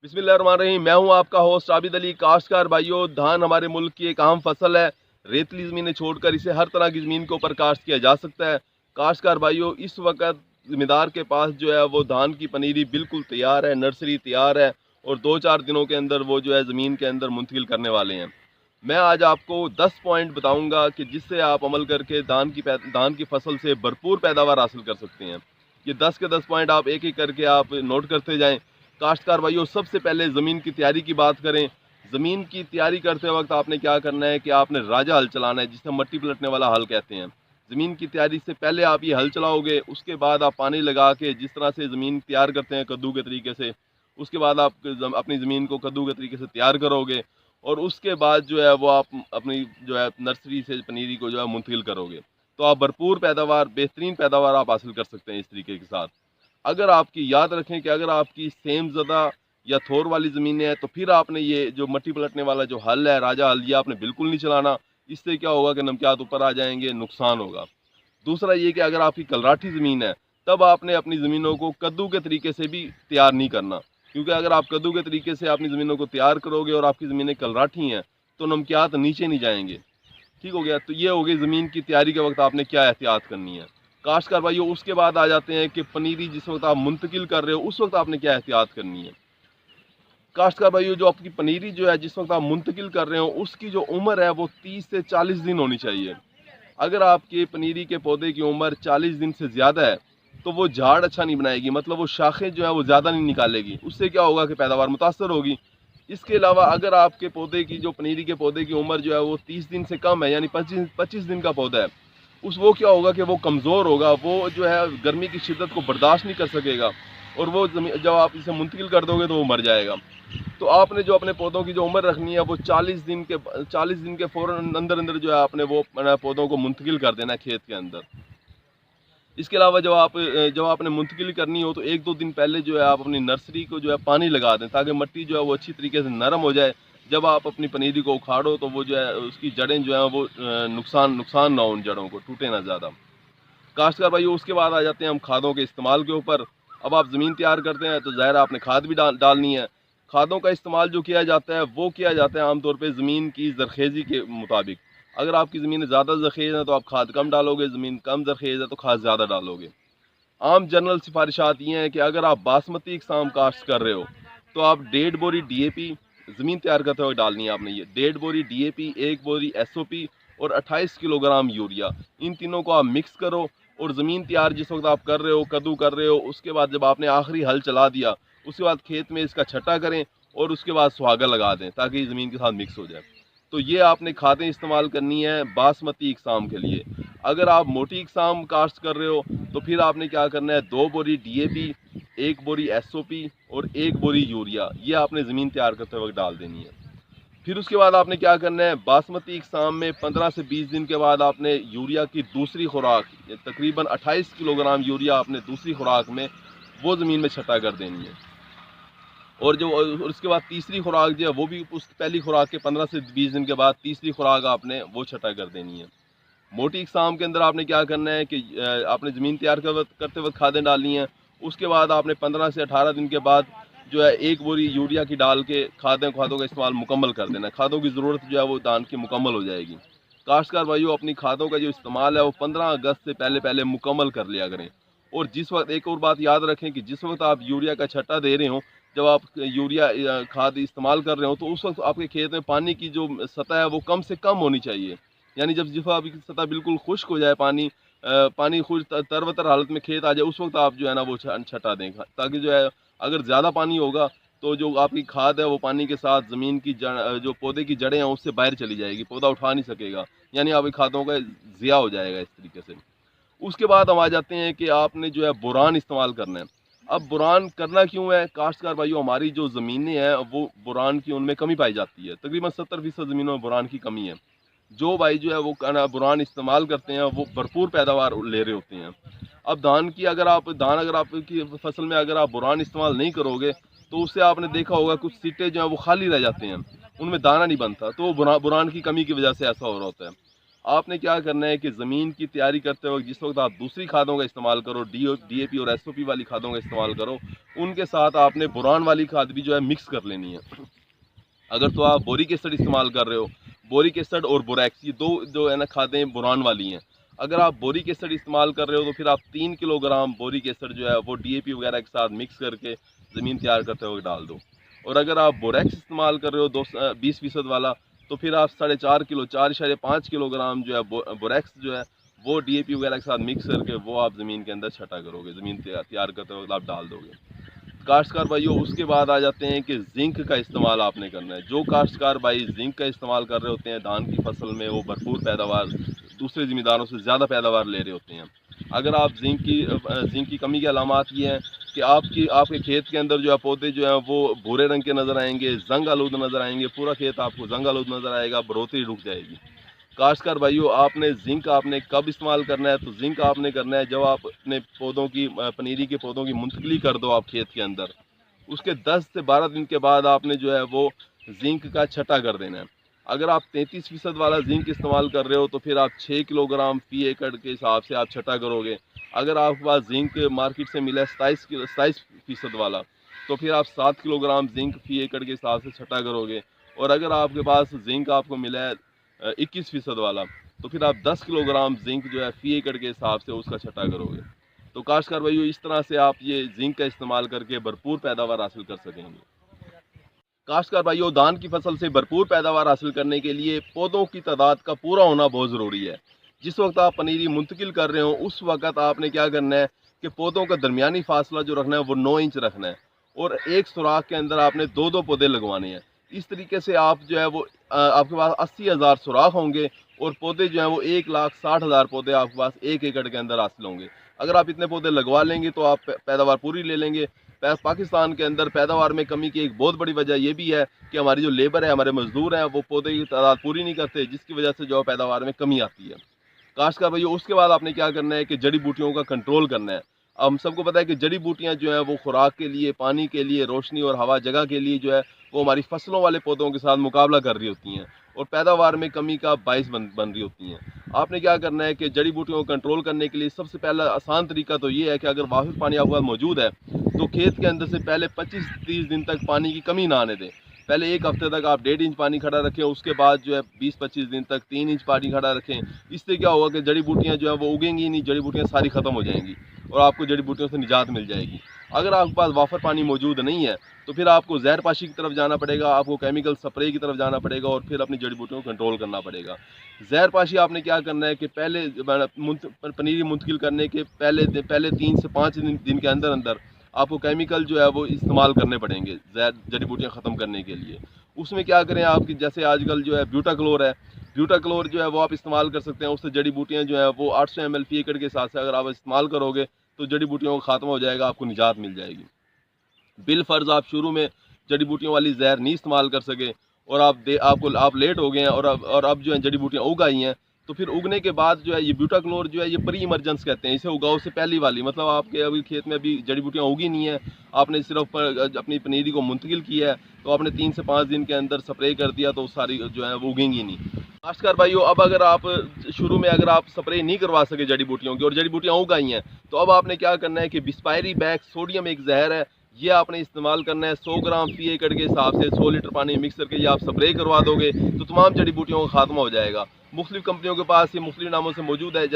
बिस्मिल्लाहिर्रहमानिर्रहीम। मैं हूं आपका होस्ट आबिद अली। काश्तकार भाइयों, धान हमारे मुल्क की एक अहम फसल है। रेतली ज़मीनें छोड़कर इसे हर तरह की ज़मीन के ऊपर काश्त किया जा सकता है। काश्तकार भाइयों, इस वक्त ज़मींदार के पास जो है वो धान की पनीरी बिल्कुल तैयार है, नर्सरी तैयार है और 2-4 दिनों के अंदर वो जो है ज़मीन के अंदर मुंतकिल करने वाले हैं। मैं आज आपको 10 पॉइंट बताऊंगा कि जिससे आप अमल करके धान की फसल से भरपूर पैदावार हासिल कर सकते हैं। ये 10 के 10 पॉइंट आप एक एक करके आप नोट करते जाएं। काश्तकार भाइयों, सबसे पहले ज़मीन की तैयारी की बात करें। ज़मीन की तैयारी करते वक्त आपने क्या करना है कि आपने राजा हल चलाना है, जिसे मट्टी पलटने वाला हल कहते हैं। ज़मीन की तैयारी से पहले आप ये हल चलाओगे, उसके बाद आप पानी लगा के जिस तरह से ज़मीन तैयार करते हैं कद्दू के तरीके से, उसके बाद आप अपनी ज़मीन को कद्दू के तरीके से तैयार करोगे और उसके बाद जो है वो आप अपनी जो है नर्सरी से पनीरी को जो है मुंतकिल करोगे। तो आप भरपूर पैदावार, बेहतरीन पैदावार आप हासिल कर सकते हैं इस तरीके के साथ। अगर आपकी याद रखें कि अगर आपकी सेम ज़दा या थोर वाली ज़मीनें हैं, तो फिर आपने ये जो मट्टी पलटने वाला जो हल है, राजा हल, ये आपने बिल्कुल नहीं चलाना। इससे क्या होगा कि नमकियात ऊपर आ जाएंगे, नुकसान होगा। दूसरा ये कि अगर आपकी कलराठी ज़मीन है, तब आपने अपनी ज़मीनों को कद्दू के तरीके से भी तैयार नहीं करना, क्योंकि अगर आप कद्दू के तरीके से अपनी ज़मीनों को तैयार करोगे और आपकी ज़मीनें कलराठी हैं, तो नमकियात नीचे नहीं जाएंगे। ठीक हो गया। तो ये हो गई ज़मीन की तैयारी के वक्त आपने क्या एहतियात करनी है। काश्तकार भाइयों, उसके बाद आ जाते हैं कि पनीरी जिस वक्त आप मुंतकिल कर रहे हो, उस वक्त आपने क्या एहतियात करनी है। काश्तकार भाइयों, जो आपकी पनीरी जो है जिस वक्त आप मुंतकिल कर रहे हो, उसकी जो उम्र है वो 30 से 40 दिन होनी चाहिए। अगर आपके पनीरी के पौधे की उम्र 40 दिन से ज़्यादा है, तो वो झाड़ अच्छा नहीं बनाएगी, मतलब वो शाखें जो है वो ज़्यादा नहीं निकालेगी। उससे क्या होगा कि पैदावार मुतासर होगी। इसके अलावा अगर आपके पौधे की जो पनीरी के पौधे की उम्र जो है वो 30 दिन से कम है, यानी 25 दिन का पौधा है, वो क्या होगा कि वो कमज़ोर होगा, वो जो है गर्मी की शिद्दत को बर्दाश्त नहीं कर सकेगा और वो जब आप इसे मुंतकिल कर दोगे तो वो मर जाएगा। तो आपने जो अपने पौधों की जो उम्र रखनी है वो 40 दिन के फ़ौरन अंदर अंदर जो है आपने वो पौधों को मुंतकिल कर देना है खेत के अंदर। इसके अलावा जब आपने मुंतकिल करनी हो, तो 1-2 दिन पहले जो है आप अपनी नर्सरी को जो है पानी लगा दें, ताकि मिट्टी जो है वो अच्छी तरीके से नरम हो जाए। जब आप अपनी पनीरी को उखाड़ो तो वो जो है उसकी जड़ें जो हैं वो नुकसान ना हो, उन जड़ों को टूटे ना ज़्यादा। काश्तकार भाइयों, उसके बाद आ जाते हैं हम खादों के इस्तेमाल के ऊपर। अब आप ज़मीन तैयार करते हैं तो ज़ाहिर है आपने खाद भी डालनी है। खादों का इस्तेमाल जो किया जाता है वो किया जाता है आमतौर पे ज़मीन की ज़रख़ेज़ी के मुताबिक। अगर आपकी ज़मीन ज़्यादा ज़रख़ेज़ है तो आप खाद कम डालोगे, ज़मीन कम ज़रख़ेज़ है तो खाद ज़्यादा डालोगे। आम जनरल सिफारिशात ये हैं कि अगर आप बासमती इकसाम काश्त कर रहे हो, तो आप 1.5 बोरी डीएपी, ज़मीन तैयार करते हुए डालनी है आपने ये 1.5 बोरी डीएपी, 1 बोरी एसओपी और 28 किलोग्राम यूरिया। इन तीनों को आप मिक्स करो और ज़मीन तैयार जिस वक्त आप कर रहे हो, कद्दू कर रहे हो, उसके बाद जब आपने आखिरी हल चला दिया, उसके बाद खेत में इसका छट्टा करें और उसके बाद सुहागा लगा दें, ताकि ज़मीन के साथ मिक्स हो जाए। तो ये आपने खादें इस्तेमाल करनी है बासमती इकसाम के लिए। अगर आप मोटी इकसाम काश्त कर रहे हो, तो फिर आपने क्या करना है, 2 बोरी डीएपी, 1 बोरी एसओपी और 1 बोरी यूरिया, ये आपने ज़मीन तैयार करते वक्त डाल देनी है। फिर उसके बाद आपने क्या करना है, बासमती इकसाम में 15 से 20 दिन के बाद आपने यूरिया की दूसरी खुराक, तकरीबन 28 किलोग्राम यूरिया आपने दूसरी खुराक में वो ज़मीन में छटा कर देनी है। और उसके बाद तीसरी खुराक जो है वो भी उस पहली खुराक के 15 से 20 दिन के बाद तीसरी खुराक आपने वो छटा कर देनी है। मोटी इकसाम के अंदर आपने क्या करना है कि आपने ज़मीन तैयार करते वक्त खादें डालनी हैं। उसके बाद आपने 15 से 18 दिन के बाद जो है 1 बोरी यूरिया की डाल के खादों का इस्तेमाल मुकम्मल कर देना है। खादों की ज़रूरत जो है वो धान की मुकम्मल हो जाएगी। काश्तकार भाइयों, अपनी खादों का जो इस्तेमाल है वो 15 अगस्त से पहले पहले मुकम्मल कर लिया करें। और जिस वक्त एक और बात याद रखें कि जिस वक्त आप यूरिया का छट्टा दे रहे हो, जब आप यूरिया खाद इस्तेमाल कर रहे हो, तो उस वक्त आपके खेत में पानी की जो सतह है वो कम से कम होनी चाहिए। यानी जब जिस आपकी सतह बिल्कुल खुश्क हो जाए, पानी खुश तरबतर हालत में खेत आ जाए, उस वक्त आप जो है ना वो छटा दें, ताकि जो है अगर ज़्यादा पानी होगा तो जो आपकी खाद है वो पानी के साथ ज़मीन की जो पौधे की जड़ें हैं उससे बाहर चली जाएगी, पौधा उठा नहीं सकेगा, यानी आपकी खादों का ज़िया हो जाएगा इस तरीके से। उसके बाद हम आ जाते हैं कि आपने जो है बुरान इस्तेमाल करना है। अब बुरान करना क्यों है काश्तकार भाइयों, हमारी जो ज़मीनें हैं वो बुरान की उनमें कमी पाई जाती है। तकरीबन 70% ज़मीनों में बुरान की कमी है। जो भाई जो है वो बुरान इस्तेमाल करते हैं वो भरपूर पैदावार ले रहे होते हैं। अब धान अगर आपकी फसल में अगर आप बुरान इस्तेमाल नहीं करोगे, तो उससे आपने देखा होगा कुछ सिट्टे जो हैं वो खाली रह जाते हैं, उनमें दाना नहीं बनता, तो वो बुरान की कमी की वजह से ऐसा हो रहा होता है। आपने क्या करना है कि ज़मीन की तैयारी करते वक्त जिस वक्त आप दूसरी खादों का इस्तेमाल करो, DAP और SOP वाली खादों का इस्तेमाल करो, उनके साथ आपने बोरान वाली खाद भी जो है मिक्स कर लेनी है। अगर तो आप बोरिक एसिड इस्तेमाल कर रहे हो, बोरिक एसिड और बोरैक्स, ये दो जो है ना खादें बोरान वाली हैं। अगर आप बोरिक एसिड इस्तेमाल कर रहे हो तो फिर आप 3 किलोग्राम बोरिक एसिड जो है वो DAP वगैरह के साथ मिक्स करके ज़मीन तैयार करते वक्त डाल दो। और अगर आप बोरैक्स इस्तेमाल कर रहे हो 20% वाला, तो फिर आप 4.5 किलो 4.5 किलोग्राम जो है बोरैक्स जो है वो DAP वगैरह के साथ मिक्स करके वो आप ज़मीन के अंदर छटा करोगे, ज़मीन तैयार करते वक्त आप डाल दोगे। काश्तकार भाइयों, उसके बाद आ जाते हैं कि जिंक का इस्तेमाल आपने करना है। जो काश्तकार भाई जिंक का इस्तेमाल कर रहे होते हैं धान की फसल में, वो भरपूर पैदावार, दूसरे ज़मींदारों से ज़्यादा पैदावार ले रहे होते हैं। अगर आप जिंक की कमी के अलामात ये हैं कि आपके खेत के अंदर जो है पौधे जो हैं वो भूरे रंग के नज़र आएंगे, जंग आलूद नज़र आएंगे, पूरा खेत आपको जंग आलूद नज़र आएगा, बढ़ोतरी रुक जाएगी। काश्तकार भाइयों, आपने जिंक आपने कब इस्तेमाल करना है? तो जिंक आपने करना है जब आप अपने पौधों की पनीरी के पौधों की मुंतकिली कर दो आप खेत के अंदर, उसके 10 से 12 दिन के बाद आपने जो है वो जिंक का छटा कर देना है। अगर आप 33% वाला जिंक इस्तेमाल कर रहे हो तो फिर आप 6 किलोग्राम फी एकड़ के हिसाब से आप छटा करोगे। अगर आपके पास जिंक मार्केट से मिला है 27% वाला, तो फिर आप 7 किलोग्राम जिंक फी एकड़ के हिसाब से छटा करोगे। और अगर आपके पास जिंक आपको मिला है 21% वाला, तो फिर आप 10 किलोग्राम जिंक जो है फी एकड़ के हिसाब से उसका छटा करोगे। तो काश्तकार भाइयों, इस तरह से आप ये जिंक का इस्तेमाल करके भरपूर पैदावार हासिल कर सकेंगे। काश्तकार भाइयों, धान की फसल से भरपूर पैदावार हासिल करने के लिए पौधों की तादाद का पूरा होना बहुत ज़रूरी है। जिस वक्त आप पनीरी मुंतकिल कर रहे हो उस वक्त आपने क्या करना है कि पौधों का दरमियानी फासला जो रखना है वो 9 इंच रखना है, और एक सुराख के अंदर आपने 2-2 पौधे लगवाने हैं। इस तरीके से आप जो है वो आपके पास 80,000 सुराख होंगे, और पौधे जो हैं वो 1,60,000 पौधे आपके पास 1 एकड़ के अंदर हासिल होंगे। अगर आप इतने पौधे लगवा लेंगे तो आप पैदावार पूरी ले लेंगे। पाकिस्तान के अंदर पैदावार में कमी की एक बहुत बड़ी वजह ये भी है कि हमारी जो लेबर है, हमारे मजदूर हैं, वो पौधे की तादाद पूरी नहीं करते, जिसकी वजह से जो पैदावार में कमी आती है। काश्तकार भाइयों, उसके बाद आपने क्या करना है कि जड़ी बूटियों का कंट्रोल करना है। अब हम सबको पता है कि जड़ी बूटियां जो हैं वो खुराक के लिए, पानी के लिए, रोशनी और हवा जगह के लिए जो है वो हमारी फसलों वाले पौधों के साथ मुकाबला कर रही होती हैं और पैदावार में कमी का बायस बन रही होती हैं। आपने क्या करना है कि जड़ी बूटियों को कंट्रोल करने के लिए सबसे पहला आसान तरीका तो ये है कि अगर वाफिर पानी आपके पास मौजूद है तो खेत के अंदर से पहले 25-30 दिन तक पानी की कमी ना आने दें। पहले एक हफ्ते तक आप 1.5 इंच पानी खड़ा रखें, उसके बाद जो है 20-25 दिन तक 3 इंच पानी खड़ा रखें। इससे क्या होगा कि जड़ी बूटियाँ जो है वो उगेंगी नहीं, जड़ी बूटियाँ सारी ख़त्म हो जाएंगी और आपको जड़ी बूटियों से निजात मिल जाएगी। अगर आपके पास वाफर पानी मौजूद नहीं है तो फिर आपको जहरपाशी की तरफ जाना पड़ेगा, आपको केमिकल स्प्रे की तरफ जाना पड़ेगा और फिर अपनी जड़ी बूटियों को कंट्रोल करना पड़ेगा। जहरपाशी आपने क्या करना है कि पहले पनीरी मुंतकिल करने के पहले 3 से 5 दिन के अंदर अंदर आपको केमिकल जो है वो इस्तेमाल करने पड़ेंगे जहर जड़ी बूटियाँ ख़त्म करने के लिए। उसमें क्या करें आपकी, जैसे आजकल जो है ब्यूटाक्लोर है, ब्यूटाक्लोर जो है वो आप इस्तेमाल कर सकते हैं। उससे जड़ी बूटियाँ जो है वो 800 ml फी एकड़ के हिसाब से अगर आप इस्तेमाल करोगे तो जड़ी बूटियों का खात्मा हो जाएगा, आपको निजात मिल जाएगी। बिल फर्ज आप शुरू में जड़ी बूटियों वाली जहर नहीं इस्तेमाल कर सके और आप लेट हो गए हैं और अब जो है जड़ी बूटियाँ उग आई हैं, तो फिर उगने के बाद जो है ये ब्यूटाक्लोर जो है ये प्री इमरजेंस कहते हैं, इसे उगाओ से पहली वाली, मतलब आपके अभी खेत में अभी जड़ी बूटियाँ उगी नहीं है, आपने सिर्फ अपनी पनीरी को मुंतकिल किया है, तो आपने 3 से 5 दिन के अंदर स्प्रे कर दिया तो सारी जो है वो उगेंगी नहीं। खासकर भाइयों, अब अगर आप शुरू में अगर आप स्प्रे नहीं करवा सके जड़ी बूटियों की और जड़ी बूटियाँ उग आई हैं, तो अब आपने क्या करना है कि बिस्पायरी बैग सोडियम एक जहर है, ये आपने इस्तेमाल करना है। 100 ग्राम फी एकड़ के हिसाब से 100 लीटर पानी मिक्स करके ये आप स्प्रे करवा दोगे तो तमाम जड़ी बूटियों का खात्मा हो जाएगा। मुख्तलिफ कंपनियों के पास ये मुख्तलिफ नामों से मौजूद है,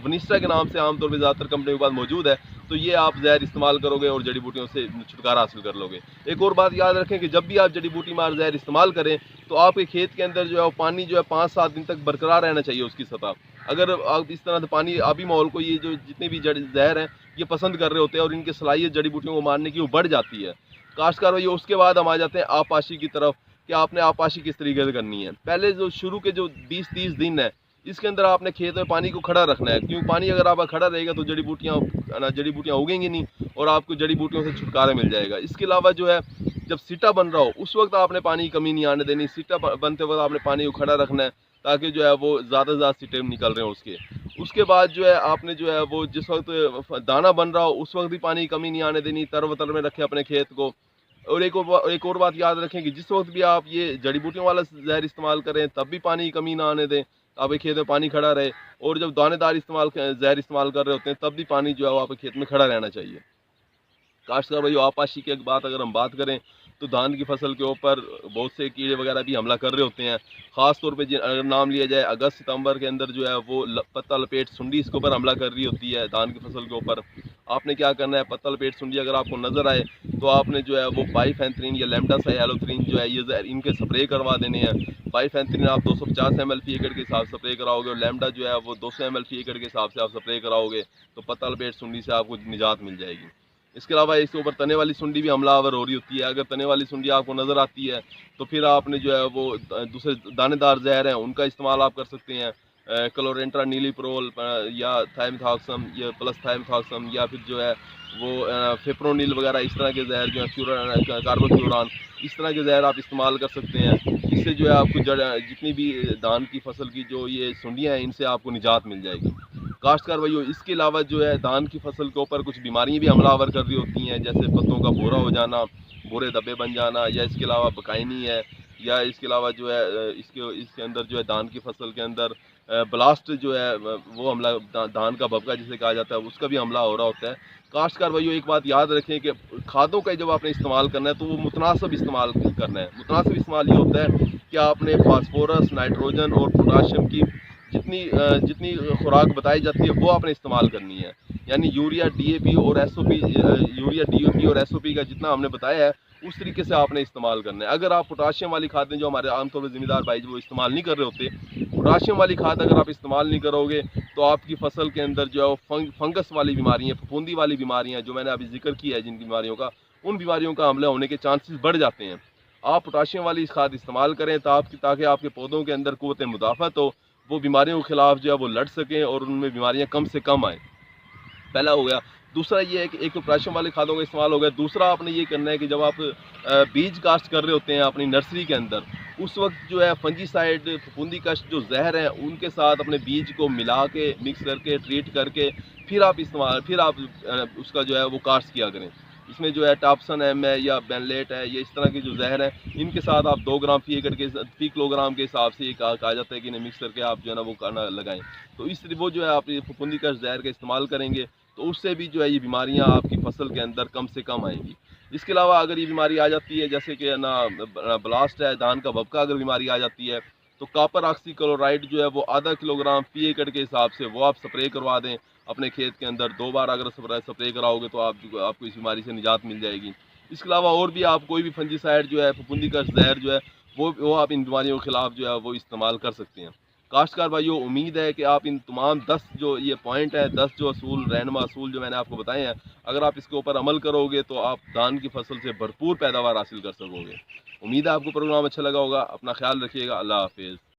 वनिस्टा के नाम से आमतौर पर ज़्यादातर कंपनियों के पास मौजूद है, तो ये आप जहर इस्तेमाल करोगे और जड़ी बूटियों से छुटकारा हासिल कर लोगे। एक और बात याद रखें कि जब भी आप जड़ी बूटी मार जहर इस्तेमाल करें तो आपके खेत के अंदर जो है पानी जो है 5-7 दिन तक बरकरार रहना चाहिए उसकी सतह। अगर आप इस तरह से पानी आबी माहौल को ये जो जितने भी जहर हैं ये पसंद कर रहे होते हैं और इनकी सलाहियत जड़ी बूटियों को मारने की वो बढ़ जाती है। काश्तकार भाई, उसके बाद हम आ जाते हैं आपाशी की तरफ कि आपने आपाशी किस तरीके से करनी है। पहले जो शुरू के जो 20-30 दिन है इसके अंदर आपने खेत में पानी को खड़ा रखना है, क्योंकि पानी अगर आपका खड़ा रहेगा तो जड़ी बूटियाँ उगेंगी नहीं और आपको जड़ी बूटियों से छुटकारा मिल जाएगा। इसके अलावा जो है जब सिटा बन रहा हो उस वक्त आपने पानी की कमी नहीं आने देनी, सिटा बनते वक्त आपने पानी को खड़ा रखना है ताकि जो है वो ज़्यादा से ज़्यादा सिटे निकल रहे हैं उसके। उसके बाद जो है आपने जो है वो जिस वक्त दाना बन रहा हो उस वक्त भी पानी की कमी नहीं आने देनी, तर में रखें अपने खेत को। और एक और बात याद रखें कि जिस वक्त भी आप ये जड़ी बूटियों वाला जहर इस्तेमाल करें तब भी पानी की कमी ना आने दें, आपके खेत में पानी खड़ा रहे, और जब दानेदार जहर इस्तेमाल कर रहे होते हैं तब भी पानी जो है वो आपके खेत में खड़ा रहना चाहिए। काश्तकार भाइयों, आपाशी की अगर हम बात करें तो धान की फसल के ऊपर बहुत से कीड़े वगैरह भी हमला कर रहे होते हैं। ख़ास तौर पे अगर नाम लिया जाए, अगस्त सितंबर के अंदर जो है वो पत्ता लपेट सुंडी इसके ऊपर हमला कर रही होती है धान की फसल के ऊपर। आपने क्या करना है, पत्ता लपेट सुंडी अगर आपको नज़र आए तो आपने जो है वो बाइफेंथ्रीन या लैम्डासाइलोथ्रीन जो है ये जहर इनके स्प्रे करवा देने हैं। बाइफेंथ्रीन आप 250 ml फी एकड़ के हिसाब से स्प्रे कराओगे, और लैम्डा जो है वो 200 ml फी एकड़ के हिसाब से आप स्प्रे कराओगे, तो पत्ता लपेट सुंडी से आपको निजात मिल जाएगी। इसके अलावा इसके ऊपर तने वाली सुंडी भी हमलावर हो रही होती है। अगर तने वाली सुंडी आपको नज़र आती है तो फिर आपने जो है वो दूसरे दानेदार जहर हैं उनका इस्तेमाल आप कर सकते हैं। क्लोरेंट्रा नीलीप्रोल या थाइमेथॉक्सम या प्लस थाइमेथॉक्सम, या फिर जो है वो फिप्रोनिल वगैरह इस तरह के जहर जो है कार्बोफ्यूरान, इस तरह के जहर आप इस्तेमाल कर सकते हैं। इससे जो है आपको जितनी भी धान की फसल की जो ये सुंडियाँ हैं इनसे आपको निजात मिल जाएगी। काश्तकार भाइयों, इसके अलावा जो है धान की फसल के ऊपर कुछ बीमारियां भी हमलावर कर रही होती हैं, जैसे पत्तों का भूरा हो जाना, भूरे धब्बे बन जाना, या इसके अलावा बकाइनी है, या इसके अलावा जो है इसके अंदर जो है धान की फसल के अंदर ब्लास्ट जो है वो हमला, धान का भभका जिसे कहा जाता है, उसका भी हमला हो रहा होता है। काश्तकार भाइयों, एक बात याद रखें कि खादों का जब आपने इस्तेमाल करना है तो वो मुतनासिब इस्तेमाल करना है। मुतनासिब इस्तेमाल ये होता है कि आपने फास्फोरस, नाइट्रोजन और पोटाशियम की जितनी खुराक बताई जाती है वो आपने इस्तेमाल करनी है। यानी यूरिया, डीएपी और एसओपी, यूरिया, डीएपी और एसओपी का जितना हमने बताया है उस तरीके से आपने इस्तेमाल करना है। अगर आप पोटाशियम वाली खादें, जो हमारे आमतौर पर ज़िम्मेदार भाई जो इस्तेमाल नहीं कर रहे होते, पोटाशियम वाली खाद अगर आप इस्तेमाल नहीं करोगे तो आपकी फसल के अंदर जो है वो फंगस वाली बीमारियाँ, फफूंदी वाली बीमारियाँ जो मैंने अभी जिक्र किया है जिन बीमारियों का, उन बीमारियों का हमला होने के चांसेस बढ़ जाते हैं। आप पोटाशियम वाली खाद इस्तेमाल करें ताकि आपके पौधों के अंदर क़ुव्वत मुदाफ़त हो, वो बीमारियों के खिलाफ जो है वो लड़ सकें और उनमें बीमारियां कम से कम आएँ। पहला हो गया। दूसरा ये है कि एक तो पोटाशियम वाली खादों का इस्तेमाल हो गया। दूसरा आपने ये करना है कि जब आप बीज काश्त कर रहे होते हैं अपनी नर्सरी के अंदर, उस वक्त जो है फंजीसाइड, फफूंदी कश जो जहर हैं उनके साथ अपने बीज को मिला के, मिक्स करके, ट्रीट करके फिर आप उसका जो है वो काश्त किया करें। इसमें जो है टॉप्सन एम है या बेनलेट है, ये इस तरह के जो जहर हैं इनके साथ आप 2 ग्राम फी किलोग्राम के हिसाब से ये कहा जाता है कि इन्हें मिक्स करके आप जो है ना वो खाना लगाएं। तो इस वो जो है आप ये फफूंदी का जहर का इस्तेमाल करेंगे तो उससे भी जो है ये बीमारियां आपकी फसल के अंदर कम से कम आएंगी। इसके अलावा अगर ये बीमारी आ जाती है, जैसे कि ना ब्लास्ट है, धान का भभका अगर बीमारी आ जाती है, तो कॉपर ऑक्सीक्लोराइड जो है वो आधा किलोग्राम फी एकड़ के हिसाब से वो आप स्प्रे करवा दें अपने खेत के अंदर। 2 बार अगर स्प्रे कराओगे तो आपको इस बीमारी से निजात मिल जाएगी। इसके अलावा और भी आप कोई भी फंजीसाइड जो है, फफूंदी का जहर जो है, वो आप इन बीमारियों के खिलाफ जो है वो इस्तेमाल कर सकते हैं। काश्तकार भाइयों, उम्मीद है कि आप इन तमाम 10 जो ये पॉइंट है, 10 जो रहनुमा असूल जो मैंने आपको बताए हैं, अगर आप इसके ऊपर अमल करोगे तो आप धान की फसल से भरपूर पैदावार हासिल कर सकोगे। उम्मीद है आपको प्रोग्राम अच्छा लगा होगा। अपना ख्याल रखिएगा। अल्लाह हाफिज़।